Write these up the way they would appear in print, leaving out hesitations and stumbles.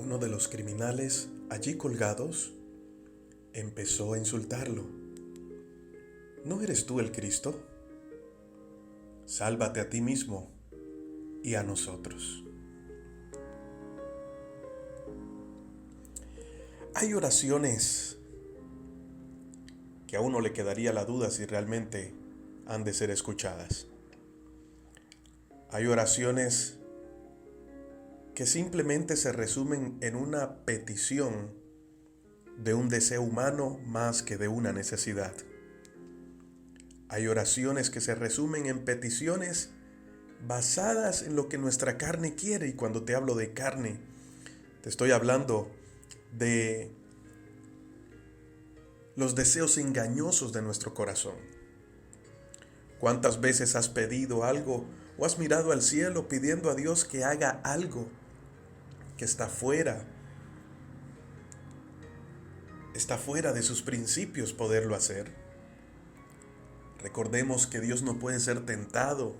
Uno de los criminales allí colgados empezó a insultarlo. ¿No eres tú el Cristo? Sálvate a ti mismo y a nosotros. Hay oraciones que a uno le quedaría la duda si realmente han de ser escuchadas. Hay oraciones que simplemente se resumen en una petición de un deseo humano más que de una necesidad. Hay oraciones que se resumen en peticiones basadas en lo que nuestra carne quiere, y cuando te hablo de carne, te estoy hablando de los deseos engañosos de nuestro corazón. ¿Cuántas veces has pedido algo o has mirado al cielo pidiendo a Dios que haga algo que está fuera de sus principios poderlo hacer? Recordemos que Dios no puede ser tentado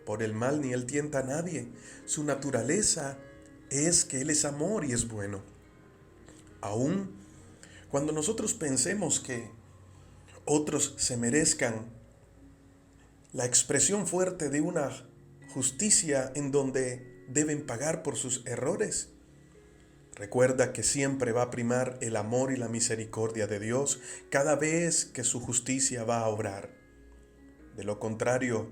por el mal, ni Él tienta a nadie. Su naturaleza es que Él es amor y es bueno. Aún cuando nosotros pensemos que otros se merezcan la expresión fuerte de una justicia en donde deben pagar por sus errores, recuerda que siempre va a primar el amor y la misericordia de Dios cada vez que su justicia va a obrar. De lo contrario,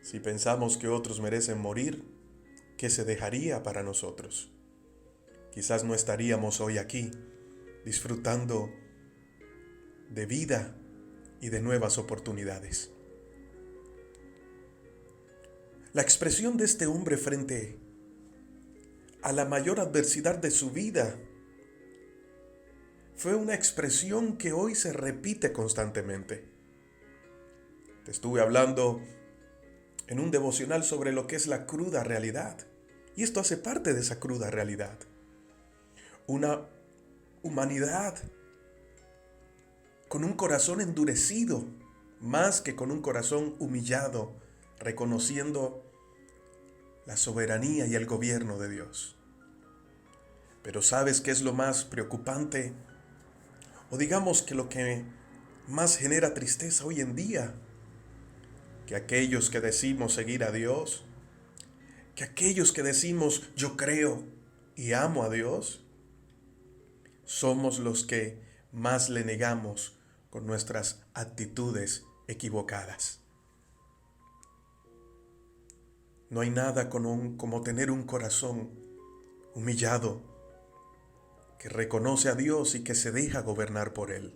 si pensamos que otros merecen morir, ¿qué se dejaría para nosotros? Quizás no estaríamos hoy aquí disfrutando de vida y de nuevas oportunidades. La expresión de este hombre frente a la mayor adversidad de su vida fue una expresión que hoy se repite constantemente. Te estuve hablando en un devocional sobre lo que es la cruda realidad, y esto hace parte de esa cruda realidad. Una humanidad con un corazón endurecido, más que con un corazón humillado, reconociendo la soberanía y el gobierno de Dios. Pero ¿sabes qué es lo más preocupante? O digamos que lo que más genera tristeza hoy en día, que aquellos que decimos seguir a Dios, que aquellos que decimos yo creo y amo a Dios, somos los que más le negamos con nuestras actitudes equivocadas. No hay nada como tener un corazón humillado, que reconoce a Dios y que se deja gobernar por Él.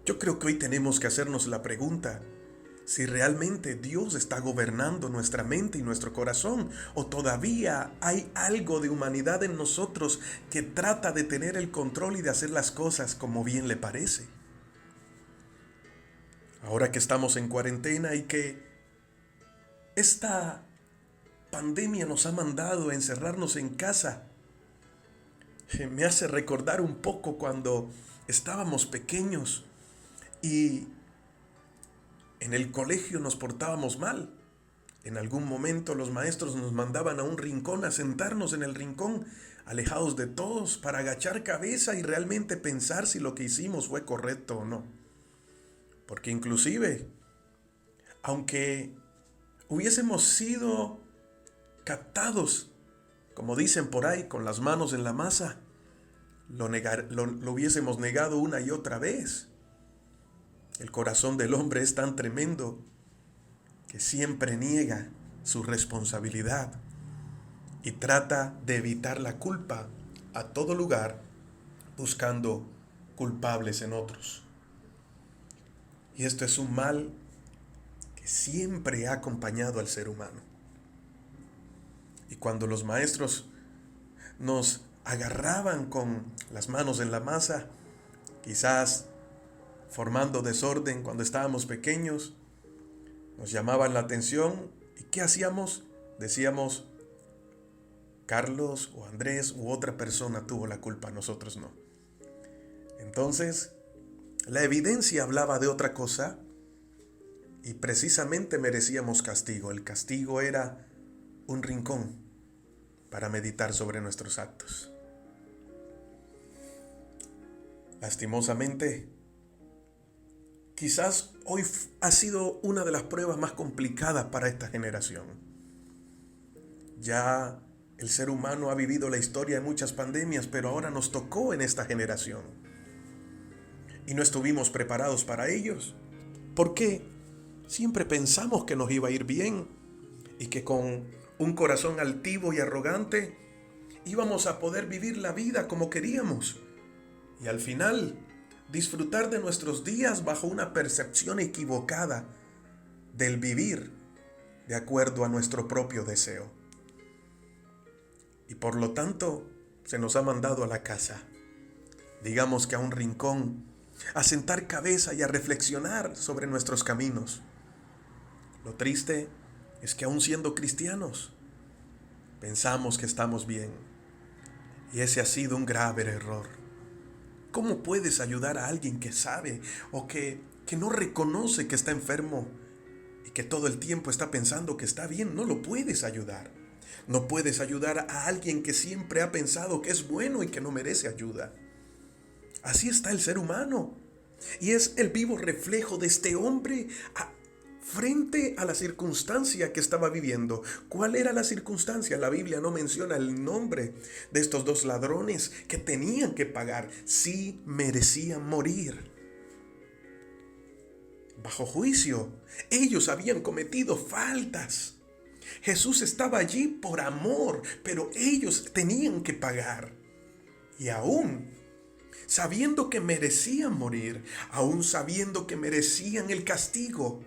Yo creo que hoy tenemos que hacernos la pregunta si realmente Dios está gobernando nuestra mente y nuestro corazón, o todavía hay algo de humanidad en nosotros que trata de tener el control y de hacer las cosas como bien le parece. Ahora que estamos en cuarentena y que esta pandemia nos ha mandado a encerrarnos en casa, me hace recordar un poco cuando estábamos pequeños y en el colegio nos portábamos mal. En algún momento los maestros nos mandaban a un rincón a sentarnos en el rincón, alejados de todos, para agachar cabeza y realmente pensar si lo que hicimos fue correcto o no. Porque inclusive, aunque hubiésemos sido captados, como dicen por ahí, con las manos en la masa, lo hubiésemos negado una y otra vez. El corazón del hombre es tan tremendo que siempre niega su responsabilidad y trata de evitar la culpa a todo lugar, buscando culpables en otros. Y esto es un mal que siempre ha acompañado al ser humano. Y cuando los maestros nos agarraban con las manos en la masa, quizás formando desorden cuando estábamos pequeños, nos llamaban la atención, ¿y qué hacíamos? Decíamos, Carlos o Andrés u otra persona tuvo la culpa, nosotros no. Entonces, la evidencia hablaba de otra cosa y precisamente merecíamos castigo. El castigo era un rincón para meditar sobre nuestros actos. Lastimosamente, quizás hoy ha sido una de las pruebas más complicadas para esta generación. Ya el ser humano ha vivido la historia de muchas pandemias, pero ahora nos tocó en esta generación. Y no estuvimos preparados para ellos. Porque siempre pensamos que nos iba a ir bien y que con un corazón altivo y arrogante íbamos a poder vivir la vida como queríamos. Y al final, disfrutar de nuestros días bajo una percepción equivocada del vivir de acuerdo a nuestro propio deseo. Y por lo tanto, se nos ha mandado a la casa, digamos que a un rincón, a sentar cabeza y a reflexionar sobre nuestros caminos. Lo triste es que aún siendo cristianos, pensamos que estamos bien. Y ese ha sido un grave error. ¿Cómo puedes ayudar a alguien que sabe o que no reconoce que está enfermo y que todo el tiempo está pensando que está bien? No lo puedes ayudar. No puedes ayudar a alguien que siempre ha pensado que es bueno y que no merece ayuda. Así está el ser humano. Y es el vivo reflejo de este hombre frente a la circunstancia que estaba viviendo. ¿Cuál era la circunstancia? La Biblia no menciona el nombre de estos dos ladrones que tenían que pagar. Sí merecían morir. Bajo juicio, ellos habían cometido faltas. Jesús estaba allí por amor, pero ellos tenían que pagar. Y aún sabiendo que merecían morir, aún sabiendo que merecían el castigo,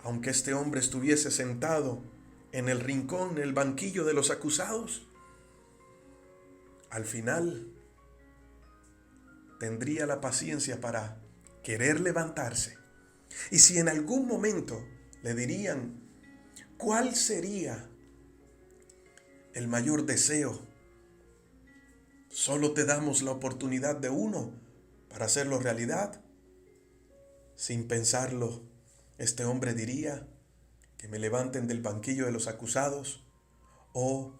aunque este hombre estuviese sentado en el rincón, en el banquillo de los acusados, al final tendría la paciencia para querer levantarse. Y si en algún momento le dirían cuál sería el mayor deseo, solo te damos la oportunidad de uno para hacerlo realidad. Sin pensarlo, este hombre diría que me levanten del banquillo de los acusados, o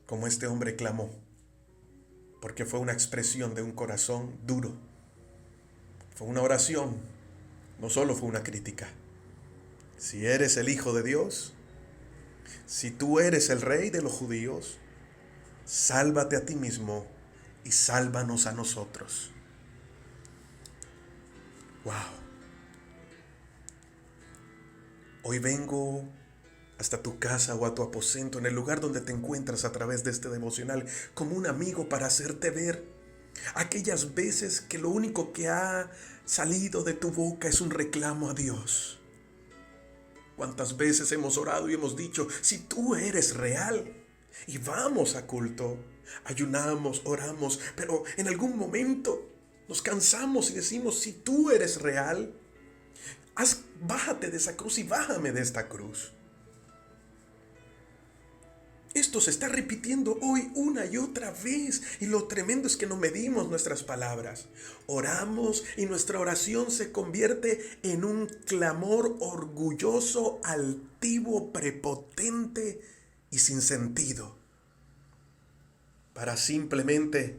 como este hombre clamó, porque fue una expresión de un corazón duro. Fue una oración, no solo fue una crítica. Si eres el Hijo de Dios, si tú eres el Rey de los judíos, sálvate a ti mismo y sálvanos a nosotros. Wow. Hoy vengo hasta tu casa o a tu aposento, en el lugar donde te encuentras a través de este devocional, como un amigo para hacerte ver aquellas veces que lo único que ha salido de tu boca es un reclamo a Dios. ¿Cuántas veces hemos orado y hemos dicho, si tú eres real? Y vamos a culto, ayunamos, oramos, pero en algún momento nos cansamos y decimos, si tú eres real, bájate de esa cruz y bájame de esta cruz. Esto se está repitiendo hoy una y otra vez, y lo tremendo es que no medimos nuestras palabras. Oramos y nuestra oración se convierte en un clamor orgulloso, altivo, prepotente y sin sentido, para simplemente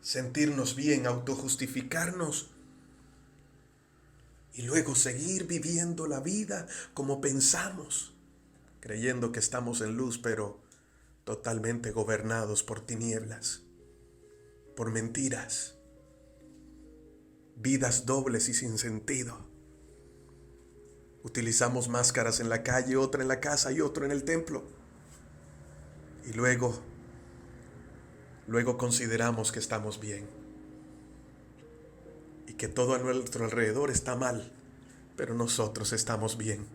sentirnos bien, autojustificarnos y luego seguir viviendo la vida como pensamos, creyendo que estamos en luz, pero totalmente gobernados por tinieblas, por mentiras, vidas dobles y sin sentido. Utilizamos máscaras en la calle, otra en la casa y otra en el templo. Y luego consideramos que estamos bien y que todo a nuestro alrededor está mal, pero nosotros estamos bien.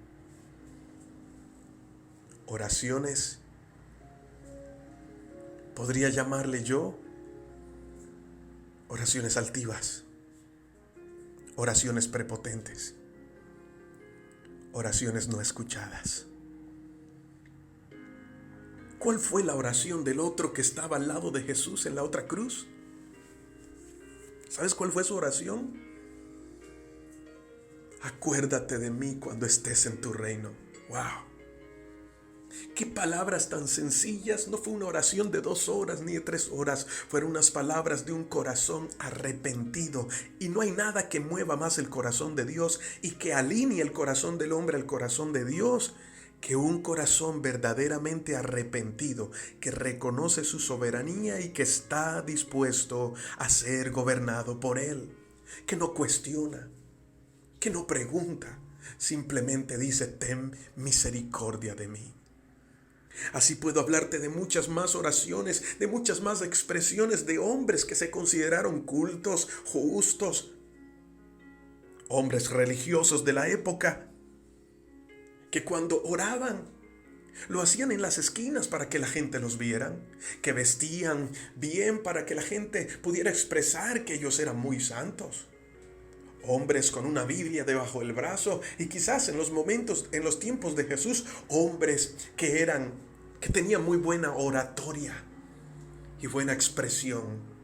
Oraciones, podría llamarle yo oraciones altivas, oraciones prepotentes, oraciones no escuchadas. ¿Cuál fue la oración del otro que estaba al lado de Jesús en la otra cruz? ¿Sabes cuál fue su oración? Acuérdate de mí cuando estés en tu reino. ¡Wow! Qué palabras tan sencillas. No fue una oración de 2 horas ni de 3 horas. Fueron unas palabras de un corazón arrepentido. Y no hay nada que mueva más el corazón de Dios y que alinee el corazón del hombre al corazón de Dios que un corazón verdaderamente arrepentido, que reconoce su soberanía y que está dispuesto a ser gobernado por Él, que no cuestiona, que no pregunta, simplemente dice: ten misericordia de mí. Así puedo hablarte de muchas más oraciones, de muchas más expresiones de hombres que se consideraron cultos, justos, hombres religiosos de la época, que cuando oraban lo hacían en las esquinas para que la gente los viera, que vestían bien para que la gente pudiera expresar que ellos eran muy santos. Hombres con una Biblia debajo del brazo, y quizás en los tiempos de Jesús, hombres que tenían muy buena oratoria y buena expresión.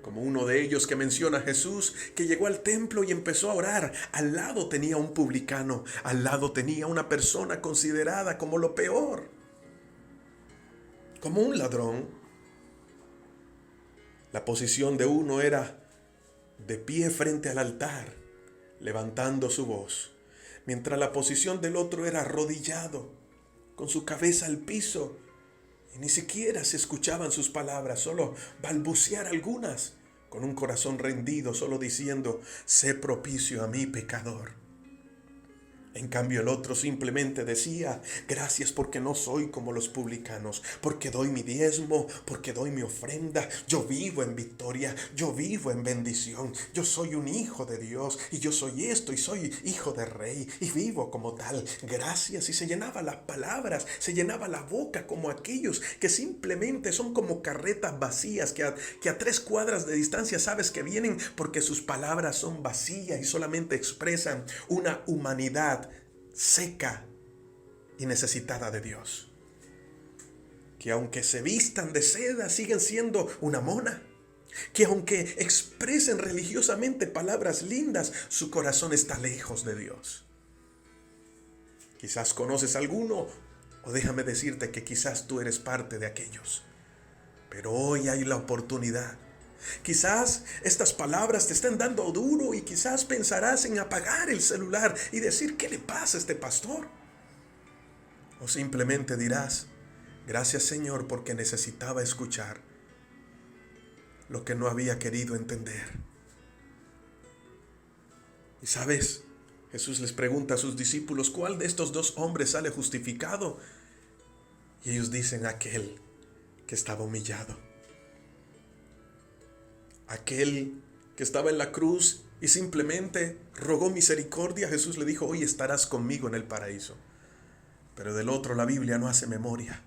Como uno de ellos que menciona a Jesús, que llegó al templo y empezó a orar. Al lado tenía un publicano, al lado tenía una persona considerada como lo peor, como un ladrón. La posición de uno era de pie frente al altar, levantando su voz, mientras la posición del otro era arrodillado, con su cabeza al piso, y ni siquiera se escuchaban sus palabras, solo balbucear algunas, con un corazón rendido, solo diciendo: sé propicio a mí, pecador. En cambio el otro simplemente decía: gracias porque no soy como los publicanos, porque doy mi diezmo, porque doy mi ofrenda, yo vivo en victoria, yo vivo en bendición, yo soy un hijo de Dios y yo soy esto y soy hijo de rey y vivo como tal, gracias. Y se llenaba las palabras, se llenaba la boca como aquellos que simplemente son como carretas vacías que a 3 cuadras de distancia sabes que vienen porque sus palabras son vacías y solamente expresan una humanidad seca y necesitada de Dios, que aunque se vistan de seda siguen siendo una mona, que aunque expresen religiosamente palabras lindas, su corazón está lejos de Dios. Quizás conoces alguno, o déjame decirte que quizás tú eres parte de aquellos, pero hoy hay la oportunidad. Quizás estas palabras te estén dando duro y quizás pensarás en apagar el celular y decir: ¿qué le pasa a este pastor? O simplemente dirás: gracias, Señor, porque necesitaba escuchar lo que no había querido entender. Y sabes, Jesús les pregunta a sus discípulos: ¿cuál de estos 2 hombres sale justificado? Y ellos dicen: aquel que estaba humillado. Aquel que estaba en la cruz y simplemente rogó misericordia. Jesús le dijo: hoy estarás conmigo en el paraíso. Pero del otro la Biblia no hace memoria.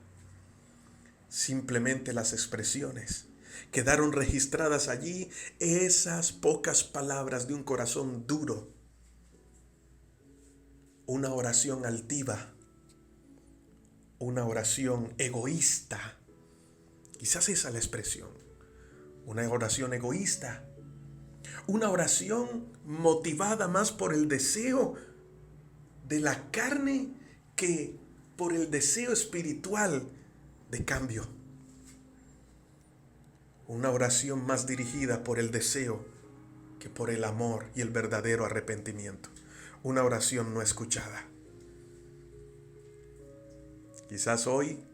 Simplemente las expresiones quedaron registradas allí, esas pocas palabras de un corazón duro, una oración altiva, una oración egoísta. Quizás esa es la expresión. Una oración egoísta, una oración motivada más por el deseo de la carne que por el deseo espiritual de cambio. Una oración más dirigida por el deseo que por el amor y el verdadero arrepentimiento. Una oración no escuchada. Quizás hoy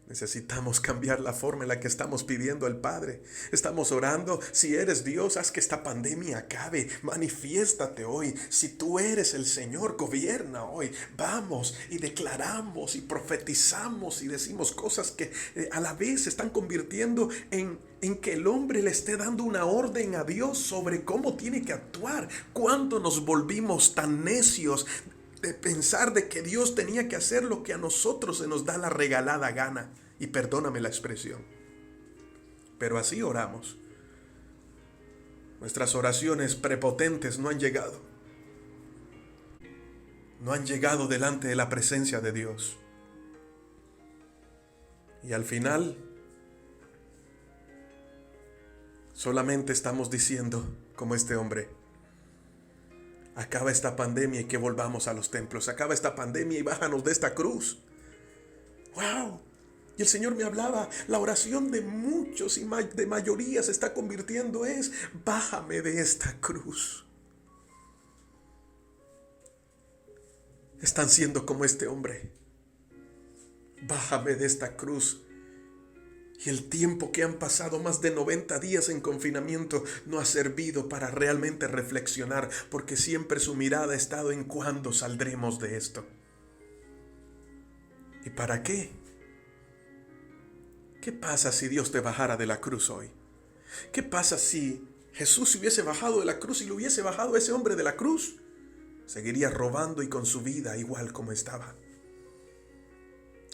necesitamos cambiar la forma en la que estamos pidiendo al Padre. Estamos orando: si eres Dios, haz que esta pandemia acabe. Manifiéstate hoy. Si tú eres el Señor, gobierna hoy. Vamos y declaramos y profetizamos y decimos cosas que a la vez se están convirtiendo en que el hombre le esté dando una orden a Dios sobre cómo tiene que actuar. ¿Cuándo nos volvimos tan necios de pensar de que Dios tenía que hacer lo que a nosotros se nos da la regalada gana? Y perdóname la expresión, pero así oramos. Nuestras oraciones prepotentes no han llegado delante de la presencia de Dios. Y al final solamente estamos diciendo, como este hombre: acaba esta pandemia y que volvamos a los templos. Acaba esta pandemia y bájanos de esta cruz. ¡Wow! Y el Señor me hablaba, la oración de muchos y de mayoría se está convirtiendo es, bájame de esta cruz. Están siendo como este hombre. Bájame de esta cruz. Y el tiempo que han pasado, más de 90 días en confinamiento, no ha servido para realmente reflexionar, porque siempre su mirada ha estado en cuándo saldremos de esto. ¿Y para qué? ¿Qué pasa si Dios te bajara de la cruz hoy? ¿Qué pasa si Jesús se hubiese bajado de la cruz y le hubiese bajado a ese hombre de la cruz? Seguiría robando y con su vida igual como estaba.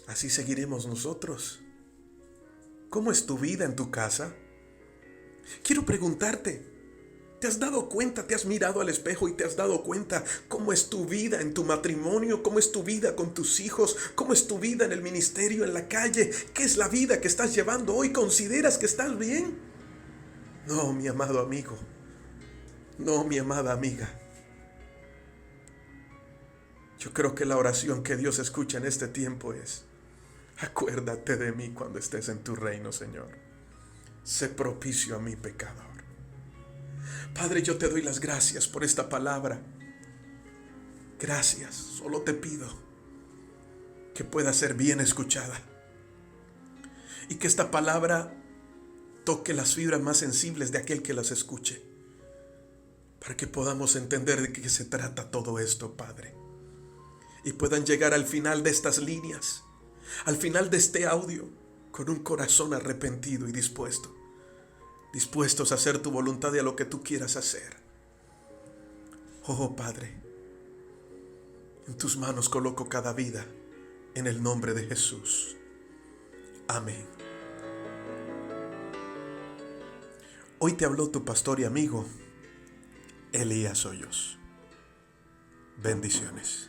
Así seguiremos nosotros. ¿Cómo es tu vida en tu casa? Quiero preguntarte, ¿te has dado cuenta, te has mirado al espejo y te has dado cuenta cómo es tu vida en tu matrimonio? ¿Cómo es tu vida con tus hijos? ¿Cómo es tu vida en el ministerio, en la calle? ¿Qué es la vida que estás llevando hoy? ¿Consideras que estás bien? No, mi amado amigo. No, mi amada amiga. Yo creo que la oración que Dios escucha en este tiempo es: acuérdate de mí cuando estés en tu reino, Señor. Sé propicio a mi pecador. Padre, yo te doy las gracias por esta palabra. Gracias, solo te pido que pueda ser bien escuchada y que esta palabra toque las fibras más sensibles de aquel que las escuche, para que podamos entender de qué se trata todo esto, Padre, y puedan llegar al final de estas líneas, al final de este audio, con un corazón arrepentido y dispuestos a hacer tu voluntad y a lo que tú quieras hacer. Oh Padre, en tus manos coloco cada vida, en el nombre de Jesús. Amén. Hoy te habló tu pastor y amigo, Elías Hoyos. Bendiciones.